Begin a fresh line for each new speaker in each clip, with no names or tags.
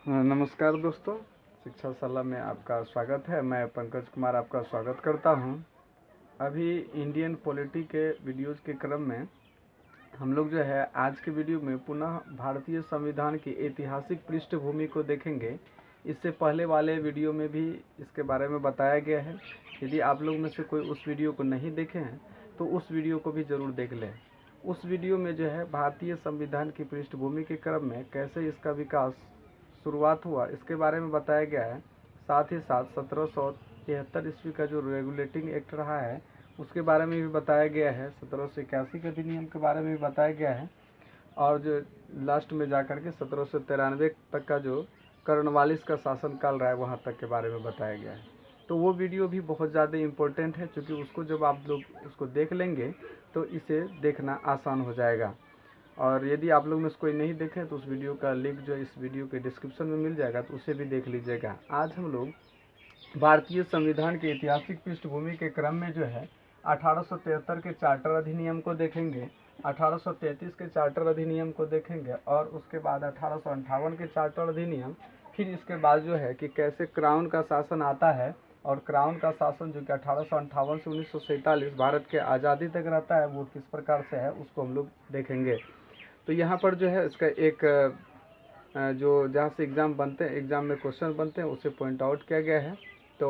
नमस्कार दोस्तों, शिक्षा सलाह में आपका स्वागत है। मैं पंकज कुमार आपका स्वागत करता हूं। अभी इंडियन पॉलिटी के वीडियोज़ के क्रम में हम लोग जो है आज के वीडियो में पुनः भारतीय संविधान की ऐतिहासिक पृष्ठभूमि को देखेंगे। इससे पहले वाले वीडियो में भी इसके बारे में बताया गया है। यदि आप लोग में से कोई उस वीडियो को नहीं देखे हैं तो उस वीडियो को भी ज़रूर देख लें। उस वीडियो में जो है भारतीय संविधान की पृष्ठभूमि के क्रम में कैसे इसका विकास शुरुआत हुआ इसके बारे में बताया गया है। साथ ही साथ 1773 ईस्वी का जो रेगुलेटिंग एक्ट रहा है उसके बारे में भी बताया गया है। 1781 के अधिनियम के बारे में भी बताया गया है। और जो लास्ट में जाकर के 1793 तक का जो कर्नवालिस का शासन काल रहा है वहाँ तक के बारे में बताया गया है। तो वो वीडियो भी बहुत ज़्यादा इम्पोर्टेंट है, क्योंकि उसको जब आप लोग उसको देख लेंगे तो इसे देखना आसान हो जाएगा। और यदि आप लोग में से कोई नहीं देखे तो उस वीडियो का लिंक जो इस वीडियो के डिस्क्रिप्शन में मिल जाएगा, तो उसे भी देख लीजिएगा। आज हम लोग भारतीय संविधान की ऐतिहासिक पृष्ठभूमि के क्रम में जो है 1873 के चार्टर अधिनियम को देखेंगे, 1833 के चार्टर अधिनियम को देखेंगे और उसके बाद 1858 के चार्टर अधिनियम। फिर इसके बाद जो है कि कैसे क्राउन का शासन आता है और क्राउन का शासन जो कि 1858 से 1947 भारत के आज़ादी तक रहता है वो किस प्रकार से है उसको हम लोग देखेंगे। तो यहाँ पर जो है इसका एक जो जहाँ से एग्ज़ाम बनते हैं, एग्ज़ाम में क्वेश्चन बनते हैं, उसे पॉइंट आउट किया गया है। तो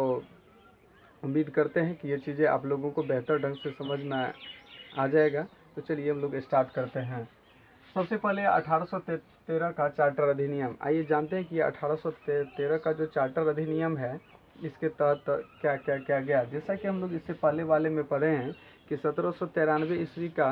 उम्मीद करते हैं कि ये चीज़ें आप लोगों को बेहतर ढंग से समझ में आ जाएगा। तो चलिए हम लोग स्टार्ट करते हैं। सबसे पहले 1813 का चार्टर अधिनियम। आइए जानते हैं कि 1813 का जो चार्टर अधिनियम है इसके तहत क्या क्या किया गया। जैसा कि हम लोग इससे पहले वाले में पढ़े हैं कि 1793 ईस्वी का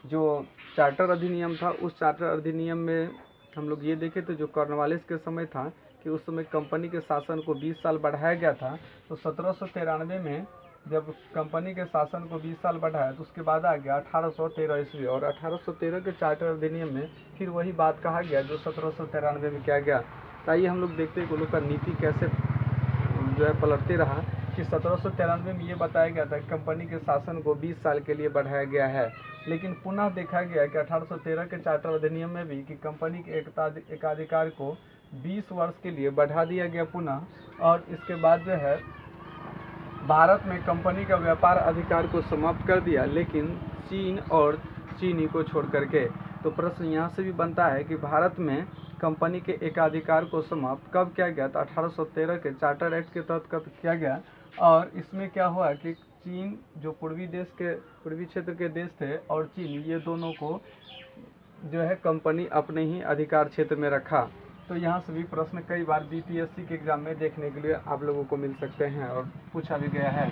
जो चार्टर अधिनियम था, उस चार्टर अधिनियम में हम लोग ये देखे तो जो कॉर्नवालिस के समय था कि उस समय कंपनी के शासन को 20 साल बढ़ाया गया था। तो 1793 में जब कंपनी के शासन को 20 साल बढ़ाया तो उसके बाद आ गया 1813 ईस्वी, और 1813 के चार्टर अधिनियम में फिर वही बात कहा गया जो 1793 में किया गया। तो आइए हम लोग देखते हैं कि लोग का नीति कैसे जो है पलटते रहा। कि 1793 में ये बताया गया था कि कंपनी के शासन को 20 साल के लिए बढ़ाया गया है, लेकिन पुनः देखा गया कि 1813 के चार्टर अधिनियम में भी कि कंपनी के एकाधिकार को 20 वर्ष के लिए बढ़ा दिया गया पुनः। और इसके बाद जो है भारत में कंपनी का व्यापार अधिकार को समाप्त कर दिया, लेकिन चीन और चीनी को छोड़ करके। तो प्रश्न यहाँ से भी बनता है कि भारत में कंपनी के एकाधिकार को समाप्त कब किया गया? तो 1813 के चार्टर एक्ट के तहत कब किया गया। और इसमें क्या हुआ कि चीन जो पूर्वी क्षेत्र के देश थे और चीन, ये दोनों को जो है कंपनी अपने ही अधिकार क्षेत्र में रखा। तो यहाँ से भी प्रश्न कई बार बीपीएससी के एग्जाम में देखने के लिए आप लोगों को मिल सकते हैं और पूछा भी गया है।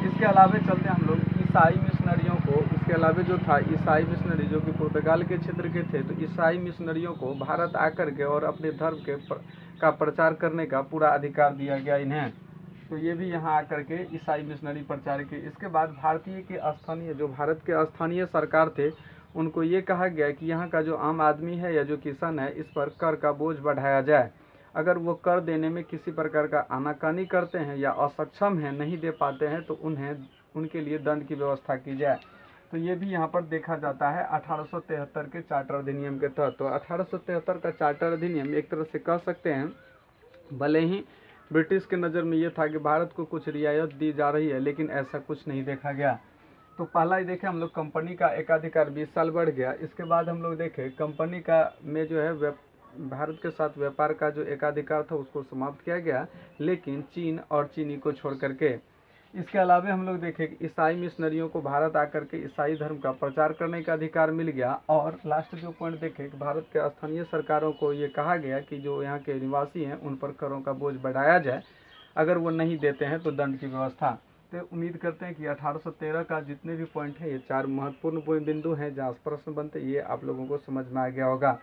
इसके अलावे चलते हम लोग ईसाई मिशनरियों को। इसके अलावे जो था ईसाई मिशनरी जो कि पुर्तगाल के क्षेत्र के थे, तो ईसाई मिशनरियों को भारत आकर के और अपने धर्म का प्रचार करने का पूरा अधिकार दिया गया इन्हें। तो ये भी यहाँ आकर के ईसाई मिशनरी प्रचार के। इसके बाद भारतीय के स्थानीय जो भारत के स्थानीय सरकार थे उनको ये कहा गया कि यहाँ का जो आम आदमी है या जो किसान है इस पर कर का बोझ बढ़ाया जाए। अगर वो कर देने में किसी प्रकार का आनाकानी करते हैं या असक्षम हैं, नहीं दे पाते हैं, तो उनके लिए दंड की व्यवस्था की जाए। तो ये भी यहाँ पर देखा जाता है 1873 के चार्टर अधिनियम के तहत। तो 1873 का चार्टर अधिनियम एक तरह से कह सकते हैं, भले ही ब्रिटिश के नज़र में ये था कि भारत को कुछ रियायत दी जा रही है, लेकिन ऐसा कुछ नहीं देखा गया। तो पहला ही देखें हम लोग कंपनी का एकाधिकार 20 साल बढ़ गया। इसके बाद हम लोग देखें कंपनी का में जो है भारत के साथ व्यापार का जो एकाधिकार था उसको समाप्त किया गया, लेकिन चीन और चीनी को छोड़ करके। इसके अलावा हम लोग देखें कि ईसाई मिशनरियों को भारत आकर के ईसाई धर्म का प्रचार करने का अधिकार मिल गया। और लास्ट जो पॉइंट देखें कि भारत के स्थानीय सरकारों को ये कहा गया कि जो यहाँ के निवासी हैं उन पर करों का बोझ बढ़ाया जाए, अगर वो नहीं देते हैं तो दंड की व्यवस्था। तो उम्मीद करते हैं कि 1813 का जितने भी पॉइंट है ये 4 महत्वपूर्ण बिंदु हैं जहाँ प्रश्न बनते, ये आप लोगों को समझ में आ गया होगा।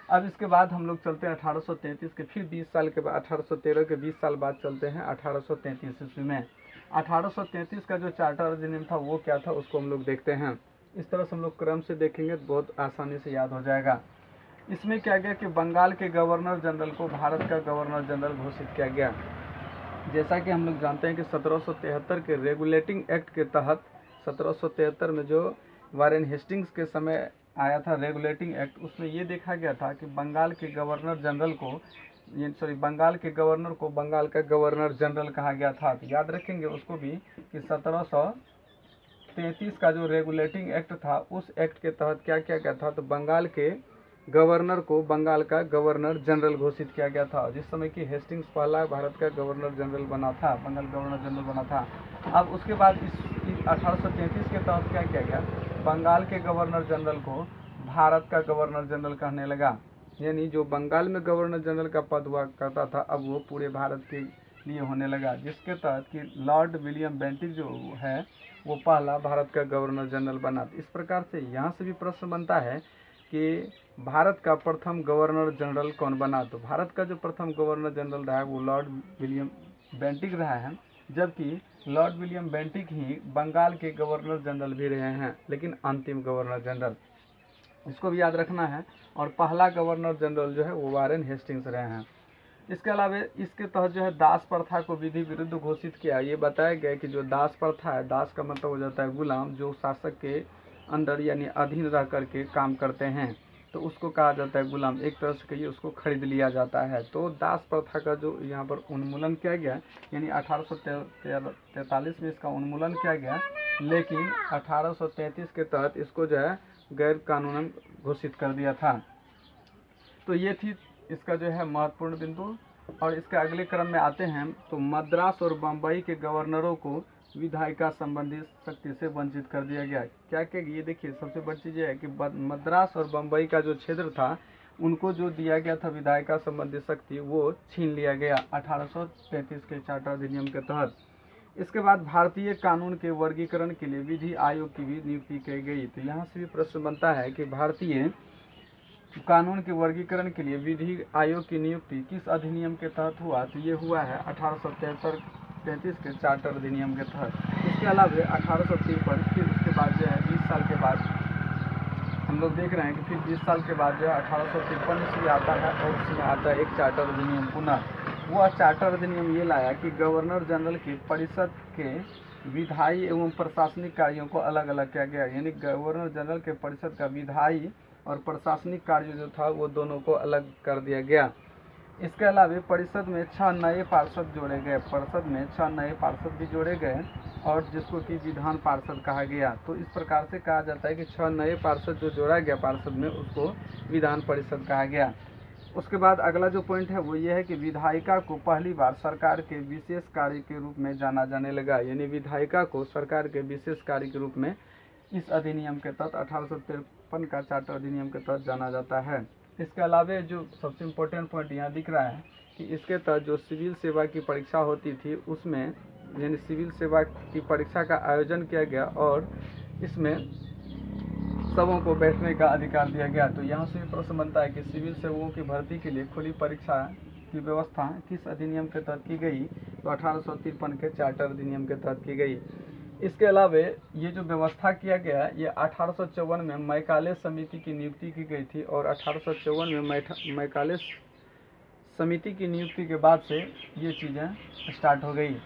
अब इसके बाद हम लोग चलते हैं 1833 के, फिर 20 साल के बाद 1813 के 20 साल बाद चलते हैं 1833 ईस्वी में। 1833 का जो चार्टर अधिनियम था वो क्या था उसको हम लोग देखते हैं। इस तरह से हम लोग क्रम से देखेंगे तो बहुत आसानी से याद हो जाएगा। इसमें क्या गया कि बंगाल के गवर्नर जनरल को भारत का गवर्नर जनरल घोषित किया गया। जैसा कि हम लोग जानते हैं कि 1773 के रेगुलेटिंग एक्ट के तहत 1773 में जो वारेन हेस्टिंग्स के समय आया था रेगुलेटिंग एक्ट, उसमें ये देखा गया था कि बंगाल के गवर्नर जनरल को बंगाल के गवर्नर को बंगाल का गवर्नर जनरल कहा गया था। तो याद रखेंगे उसको भी कि 1733 का जो रेगुलेटिंग एक्ट था, उस एक्ट के तहत क्या किया गया था, तो बंगाल के गवर्नर को बंगाल का गवर्नर जनरल घोषित किया गया था। जिस समय कि हेस्टिंग्स पहला भारत का गवर्नर जनरल बना था, बंगाल गवर्नर जनरल बना था। अब उसके बाद इस 1833 के तहत क्या किया गया, बंगाल के गवर्नर जनरल को भारत का गवर्नर जनरल कहने लगा। यानी जो बंगाल में गवर्नर जनरल का पद हुआ करता था, अब वो पूरे भारत के लिए होने लगा, जिसके तहत कि लॉर्ड विलियम बेंटिक जो है वो पहला भारत का गवर्नर जनरल बना। इस प्रकार से यहाँ से भी प्रश्न बनता है कि भारत का प्रथम गवर्नर जनरल कौन बना। तो भारत का जो प्रथम गवर्नर जनरल रहा है वो लॉर्ड विलियम बेंटिक रहा है, जबकि लॉर्ड विलियम बेंटिक ही बंगाल के गवर्नर जनरल भी रहे हैं, लेकिन अंतिम गवर्नर जनरल, इसको भी याद रखना है। और पहला गवर्नर जनरल जो है वो वारेन हेस्टिंग्स रहे हैं। इसके अलावा इसके तहत जो है दास प्रथा को विधि विरुद्ध घोषित किया। ये बताया गया कि जो दास प्रथा है, दास का मतलब हो जाता है गुलाम, जो शासक के अंदर यानी अधीन रह करके काम करते हैं, तो उसको कहा जाता है गुलाम। एक तरह से कहिए उसको खरीद लिया जाता है। तो दास प्रथा का जो यहाँ पर उन्मूलन किया गया, यानी 1843 में इसका उन्मूलन किया गया, लेकिन 1833 के तहत इसको जो है गैर कानूनन घोषित कर दिया था। तो ये थी इसका जो है महत्वपूर्ण बिंदु। और इसके अगले क्रम में आते हैं तो मद्रास और बम्बई के गवर्नरों को विधायिका संबंधी शक्ति से वंचित कर दिया गया। क्या क्या, ये देखिए सबसे बड़ी चीज़ है कि मद्रास और बम्बई का जो क्षेत्र था, उनको जो दिया गया था विधायिका संबंधी शक्ति, वो छीन लिया गया 1833 के चार्टर अधिनियम के तहत। इसके बाद भारतीय कानून के वर्गीकरण के लिए विधि आयोग की भी नियुक्ति की गई। तो यहाँ से भी प्रश्न बनता है कि भारतीय कानून के वर्गीकरण के लिए विधि आयोग की नियुक्ति किस अधिनियम के तहत हुआ। तो ये हुआ है 1833 के चार्टर अधिनियम के तहत। इसके अलावा 1853 फिर उसके बाद जो है 20 साल के बाद हम लोग देख रहे हैं कि फिर 20 साल के बाद जो है 1853 ईस्वी आता है, और उसमें आता है एक चार्टर अधिनियम पुनः। वह चार्टर अधिनियम ये लाया कि गवर्नर जनरल की परिषद के विधायी एवं प्रशासनिक कार्यों को अलग अलग किया गया। यानी गवर्नर जनरल के परिषद का विधायी और प्रशासनिक कार्य जो था वो दोनों को अलग कर दिया गया। इसके अलावा परिषद में 6 नए पार्षद जोड़े गए, परिषद में 6 नए पार्षद भी जोड़े गए, और जिसको कि विधान पार्षद कहा गया। तो इस प्रकार से कहा जाता है कि 6 नए पार्षद जो जोड़ा गया पार्षद में, उसको विधान परिषद कहा गया। उसके बाद अगला जो पॉइंट है वो ये है कि विधायिका को पहली बार सरकार के विशेष कार्य के रूप में जाना जाने लगा। यानी विधायिका को सरकार के विशेष कार्य के रूप में इस अधिनियम के तहत 1853 का चार्टर अधिनियम के तहत जाना जाता है। इसके अलावा जो सबसे इम्पोर्टेंट पॉइंट यहाँ दिख रहा है कि इसके तहत जो सिविल सेवा की परीक्षा होती थी, उसमें यानी सिविल सेवा की परीक्षा का आयोजन किया गया, और इसमें सबों को बैठने का अधिकार दिया गया। तो यहाँ से भी प्रश्न बनता है कि सिविल सेवकों की भर्ती के लिए खुली परीक्षा की व्यवस्था किस अधिनियम के तहत की गई। तो 1853 के चार्टर अधिनियम के तहत की गई। इसके अलावा ये जो व्यवस्था किया गया, ये 1854 में मैकाले समिति की नियुक्ति की गई थी, और 1854 में मैकाले समिति की नियुक्ति के बाद से ये चीज़ें स्टार्ट हो गई।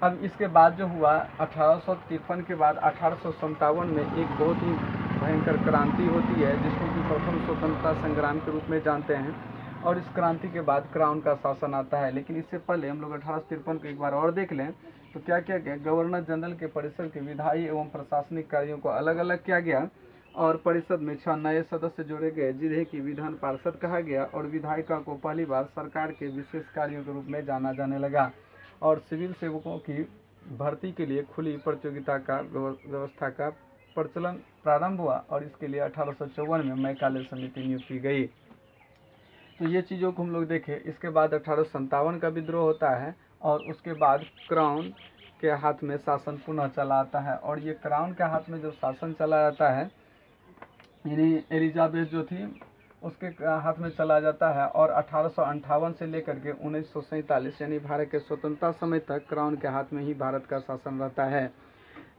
अब इसके बाद जो हुआ 1853 के बाद 1857 में एक बहुत ही भयंकर क्रांति होती है, जिसको कि प्रथम स्वतंत्रता संग्राम के रूप में जानते हैं। और इस क्रांति के बाद क्राउन का शासन आता है। लेकिन इससे पहले हम लोग 1853 को एक बार और देख लें तो क्या क्या गया, गवर्नर जनरल के परिषद के विधायी एवं प्रशासनिक कार्यों को अलग अलग किया गया, और परिषद में 6 नए सदस्य जोड़े गए, जिन्हें कि विधान पार्षद कहा गया, और विधायिका को पहली बार सरकार के विशेष कार्यों के रूप में जाना जाने लगा। और सिविल सेवकों की भर्ती के लिए खुली प्रतियोगिता का व्यवस्था का प्रचलन प्रारंभ हुआ, और इसके लिए 1854 में मैकाले समिति नियुक्त की गई। तो ये चीज़ों को हम लोग देखें। इसके बाद 1857 का विद्रोह होता है, और उसके बाद क्राउन के हाथ में शासन पुनः चला आता है। और ये क्राउन के हाथ में जब शासन चला जाता है, यानी एलिजाबेथ जो थी उसके हाथ में चला जाता है, और 1858 से लेकर के 1947 यानी भारत के स्वतंत्रता समय तक क्राउन के हाथ में ही भारत का शासन रहता है।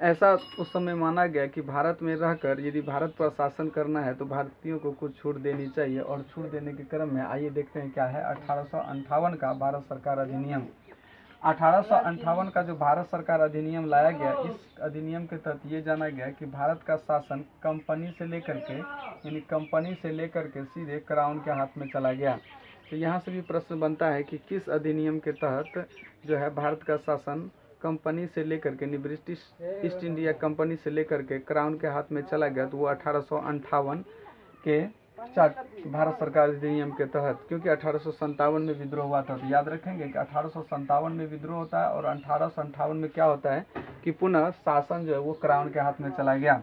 ऐसा उस समय माना गया कि भारत में रहकर यदि भारत पर शासन करना है तो भारतीयों को कुछ छूट देनी चाहिए। और छूट देने के क्रम में आइए देखते हैं क्या है 1858 का भारत सरकार अधिनियम। 1858 का जो भारत सरकार अधिनियम लाया गया, इस अधिनियम के तहत ये जाना गया कि भारत का शासन कंपनी से लेकर के सीधे क्राउन के हाथ में चला गया। तो यहाँ से भी प्रश्न बनता है कि किस अधिनियम के तहत जो है भारत का शासन कंपनी से लेकर के ब्रिटिश ईस्ट इंडिया कंपनी से लेकर के क्राउन के हाथ में चला गया, तो वो 1858 के भारत सरकार अधिनियम के तहत, क्योंकि 1857 में विद्रोह हुआ था। तो याद रखेंगे कि 1857 में विद्रोह होता है और 1858 में क्या होता है कि पुनः शासन जो है वो क्राउन के हाथ में चला गया।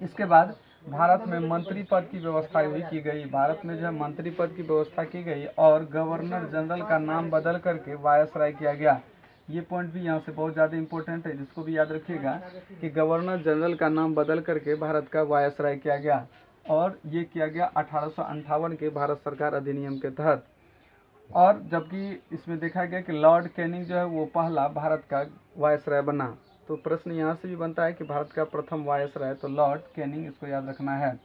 इसके बाद भारत में मंत्री पद की व्यवस्था भी की गई। भारत में जो है मंत्री पद की व्यवस्था की गई और गवर्नर जनरल का नाम बदल करके वायसराय किया गया। ये पॉइंट भी यहाँ से बहुत ज़्यादा इंपॉर्टेंट है, जिसको भी याद रखिएगा कि गवर्नर जनरल का नाम बदल करके भारत का वायसराय किया गया, और ये किया गया 1858 के भारत सरकार अधिनियम के तहत। और जबकि इसमें देखा गया कि लॉर्ड कैनिंग जो है वो पहला भारत का वायसराय बना। तो प्रश्न यहाँ से भी बनता है कि भारत का प्रथम वायसराय तो लॉर्ड कैनिंग, इसको याद रखना है।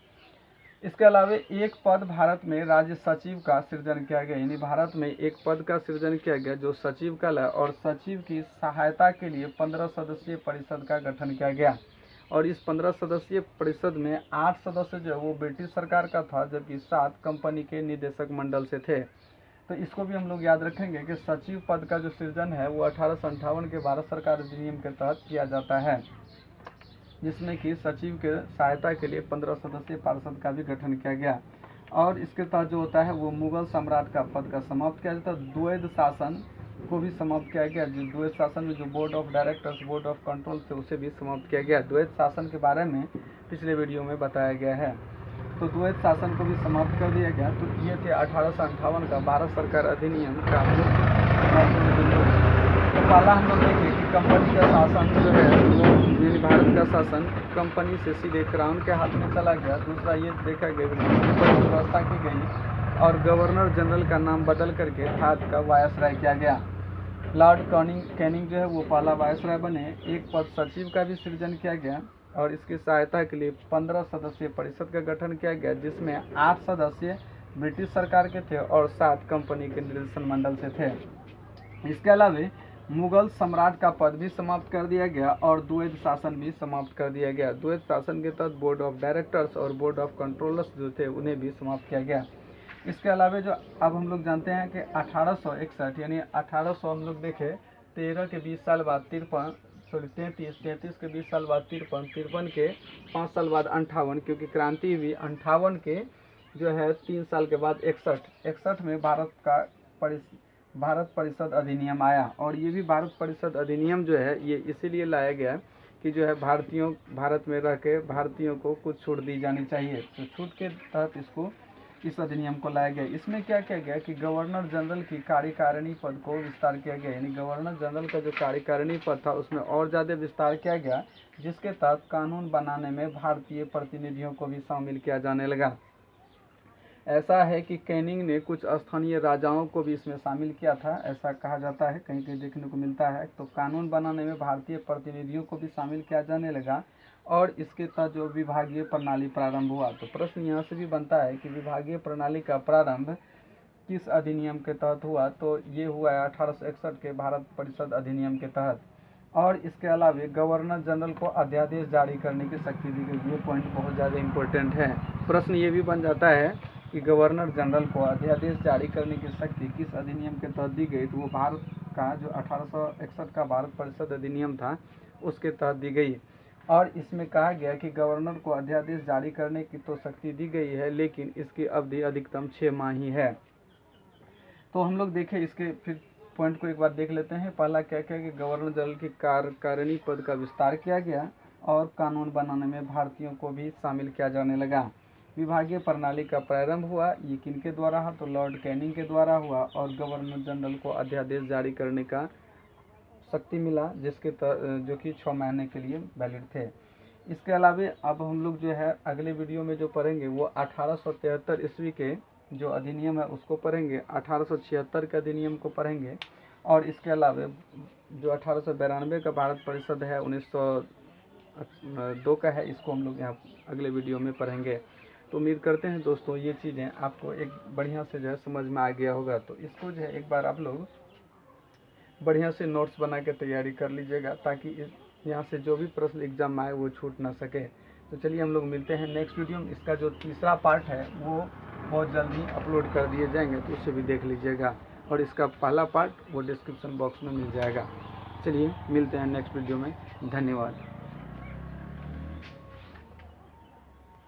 इसके अलावा एक पद भारत में राज्य सचिव का सृजन किया गया, यानी भारत में एक पद का सृजन किया गया जो सचिव का है, और सचिव की सहायता के लिए 15 सदस्यीय परिषद का गठन किया गया। और इस 15 सदस्यीय परिषद में 8 सदस्य जो है वो ब्रिटिश सरकार का था, जबकि 7 कंपनी के निदेशक मंडल से थे। तो इसको भी हम लोग याद रखेंगे कि सचिव पद का जो सृजन है वो 1858 के भारत सरकार अधिनियम के तहत किया जाता है, जिसमें कि सचिव के सहायता के लिए 15 सदस्यीय पार्षद का भी गठन किया गया। और इसके तहत जो होता है वो मुगल सम्राट का पद का समाप्त किया जाता है। द्वैध शासन को भी समाप्त किया गया, जो द्वैध शासन में जो board of directors, board of control थे, उसे भी समाप्त किया गया। द्वैध शासन के बारे में पिछले वीडियो में बताया गया है, तो द्वैध शासन को भी समाप्त कर दिया गया। तो ये थे 1858 का भारत सरकार अधिनियम का तो पहला हम लोग देखें कि कंपनी का शासन जो है वो, यानी भारत का शासन कंपनी से सीधे क्राउन के हाथ में चला गया। दूसरा ये देखा गया कि व्यवस्था की गई और गवर्नर जनरल का नाम बदल करके भारत का वायसराय किया गया। लॉर्ड कैनिंग जो है वो पहला वायसराय बने। एक पद सचिव का भी सृजन किया गया और इसकी सहायता के लिए 15 सदस्यीय परिषद का गठन किया गया, जिसमें 8 सदस्य ब्रिटिश सरकार के थे और 7 कंपनी के निदेशक मंडल से थे। इसके अलावा मुगल सम्राट का पद भी समाप्त कर दिया गया और द्वैध शासन भी समाप्त कर दिया गया। द्वैध शासन के तहत बोर्ड ऑफ डायरेक्टर्स और बोर्ड ऑफ कंट्रोलर्स जो थे उन्हें भी समाप्त किया गया। इसके अलावा जो अब हम लोग जानते हैं कि 1861 यानी 1800 हम लोग देखें 13 के 20 साल बाद 33 के 20 साल बाद 53 के 5 साल बाद 58, क्योंकि क्रांति हुई 58 के जो है 3 साल के बाद 61 में भारत परिषद अधिनियम आया। और ये भी भारत परिषद अधिनियम जो है ये इसीलिए लाया गया कि जो है भारत में रह के भारतीयों को कुछ छूट दी जानी चाहिए, तो छूट के तहत इस अधिनियम को लाया गया। इसमें क्या किया गया कि गवर्नर जनरल की कार्यकारिणी पद को विस्तार किया गया, यानी गवर्नर जनरल का जो कार्यकारिणी पद था उसमें और ज़्यादा विस्तार किया गया, जिसके तहत कानून बनाने में भारतीय प्रतिनिधियों को भी शामिल किया जाने लगा। ऐसा है कि कैनिंग ने कुछ स्थानीय राजाओं को भी इसमें शामिल किया था, ऐसा कहा जाता है, कहीं कहीं देखने को मिलता है। तो कानून बनाने में भारतीय प्रतिनिधियों को भी शामिल किया जाने लगा और इसके तहत जो विभागीय प्रणाली प्रारंभ हुआ। तो प्रश्न यहाँ से भी बनता है कि विभागीय प्रणाली का प्रारंभ किस अधिनियम के तहत हुआ, तो ये हुआ है 1861 के भारत परिषद अधिनियम के तहत। और इसके अलावा गवर्नर जनरल को अध्यादेश जारी करने की शक्ति दी गई। ये पॉइंट बहुत ज़्यादा इम्पोर्टेंट है। प्रश्न ये भी बन जाता है कि गवर्नर जनरल को अध्यादेश जारी करने की शक्ति किस अधिनियम के तहत दी गई, तो वो भारत का जो 1861 का भारत परिषद अधिनियम था उसके तहत दी गई। और इसमें कहा गया कि गवर्नर को अध्यादेश जारी करने की तो शक्ति दी गई है, लेकिन इसकी अवधि अधिकतम 6 माह ही है। तो हम लोग देखें इसके फिर पॉइंट को एक बार देख लेते हैं। पहला क्या क्या कि गवर्नर जनरल की कार्यकारिणी पद का विस्तार किया गया और कानून बनाने में भारतीयों को भी शामिल किया जाने लगा। विभागीय प्रणाली का प्रारंभ हुआ, ये किनके द्वारा हुआ, तो लॉर्ड कैनिंग के द्वारा हुआ। और गवर्नर जनरल को अध्यादेश जारी करने का शक्ति मिला, जो कि 6 महीने के लिए वैलिड थे। इसके अलावा अब हम लोग जो है अगले वीडियो में जो पढ़ेंगे वो 1873 ईस्वी के जो अधिनियम है उसको पढ़ेंगे, 1876 के अधिनियम को पढ़ेंगे। और इसके अलावा जो 1892 का भारत परिषद है 1902 का है, इसको हम लोग यहाँ अगले वीडियो में पढ़ेंगे। तो उम्मीद करते हैं दोस्तों ये चीज़ें आपको एक बढ़िया से जो है समझ में आ गया होगा। तो इसको जो है एक बार आप लोग बढ़िया से नोट्स बना के तैयारी कर लीजिएगा, ताकि यहाँ से जो भी प्रश्न एग्जाम में आए वो छूट ना सके। तो चलिए हम लोग मिलते हैं नेक्स्ट वीडियो में। इसका जो तीसरा पार्ट है वो बहुत जल्दी अपलोड कर दिए जाएंगे, तो उसे भी देख लीजिएगा। और इसका पहला पार्ट वो डिस्क्रिप्शन बॉक्स में मिल जाएगा। चलिए मिलते हैं नेक्स्ट वीडियो में। धन्यवाद।